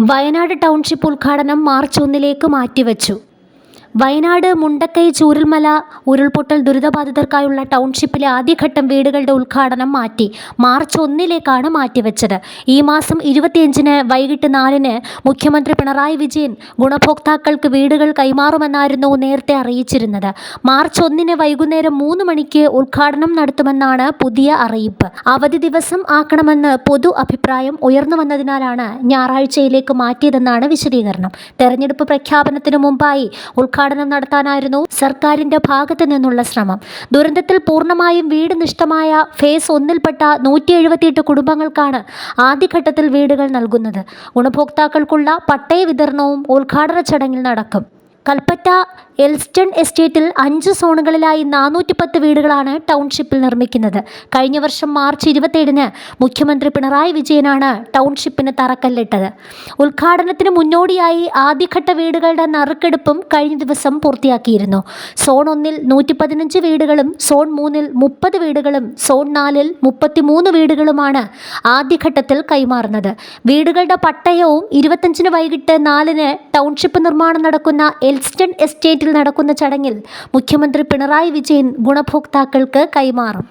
Wayanad township ഉദ്ഘാടനം March 1 മാറ്റിവച്ചു. വയനാട് മുണ്ടക്കൈ ചൂരൽമല ഉരുൾപൊട്ടൽ ദുരിതബാധിതർക്കായുള്ള ടൗൺഷിപ്പിലെ ആദ്യഘട്ടം വീടുകളുടെ ഉദ്ഘാടനം മാർച്ച് 1 മാറ്റിവെച്ചത്. ഈ മാസം 25 വൈകിട്ട് 4 മുഖ്യമന്ത്രി പിണറായി വിജയൻ ഗുണഭോക്താക്കൾക്ക് വീടുകൾ കൈമാറുമെന്നായിരുന്നു നേരത്തെ അറിയിച്ചിരുന്നത്. മാർച്ച് 1 വൈകുന്നേരം 3 മണിക്ക് ഉദ്ഘാടനം നടത്തുമെന്നാണ് പുതിയ അറിയിപ്പ്. അവധി ദിവസം ആക്കണമെന്ന് പൊതു അഭിപ്രായം ഉയർന്നു വന്നതിനാലാണ് ഞായറാഴ്ചയിലേക്ക് മാറ്റിയതെന്നാണ് വിശദീകരണം. തെരഞ്ഞെടുപ്പ് പ്രഖ്യാപനത്തിനു മുമ്പായി ഉദ്ഘാടനം നടത്താനായിരുന്നു സർക്കാരിന്റെ ഭാഗത്തു നിന്നുള്ള ശ്രമം. ദുരന്തത്തിൽ പൂർണ്ണമായും വീട് നഷ്ടമായ ഫേസ് 1ൽപ്പെട്ട 178 കുടുംബങ്ങൾക്കാണ് ആദ്യഘട്ടത്തിൽ വീടുകൾ നൽകുന്നത്. ഗുണഭോക്താക്കൾക്കുള്ള പട്ടയ വിതരണവും ഉദ്ഘാടന ചടങ്ങിൽ നടക്കും. കൽപ്പറ്റ എൽസ്റ്റൺ എസ്റ്റേറ്റിൽ 5 സോണുകളിലായി 410 വീടുകളാണ് ടൗൺഷിപ്പിൽ നിർമ്മിക്കുന്നത്. കഴിഞ്ഞ വർഷം മാർച്ച് 27 മുഖ്യമന്ത്രി പിണറായി വിജയനാണ് ടൗൺഷിപ്പിന് തറക്കല്ലിട്ടത്. ഉദ്ഘാടനത്തിന് മുന്നോടിയായി ആദ്യഘട്ട വീടുകളുടെ നറുക്കെടുപ്പും കഴിഞ്ഞ ദിവസം പൂർത്തിയാക്കിയിരുന്നു. സോൺ 1-ൽ 115 വീടുകളും സോൺ 3-ൽ 30 വീടുകളും സോൺ 4-ൽ 33 വീടുകളുമാണ് ആദ്യഘട്ടത്തിൽ കൈമാറുന്നത്. വീടുകളുടെ പട്ടയവും 25 വൈകിട്ട് 4 ടൗൺഷിപ്പ് നിർമ്മാണം നടക്കുന്ന എൽസ്റ്റൺ എസ്റ്റേറ്റിൽ നടക്കുന്ന ചടങ്ങിൽ മുഖ്യമന്ത്രി പിണറായി വിജയൻ ഗുണഭോക്താക്കൾക്ക് കൈമാറും.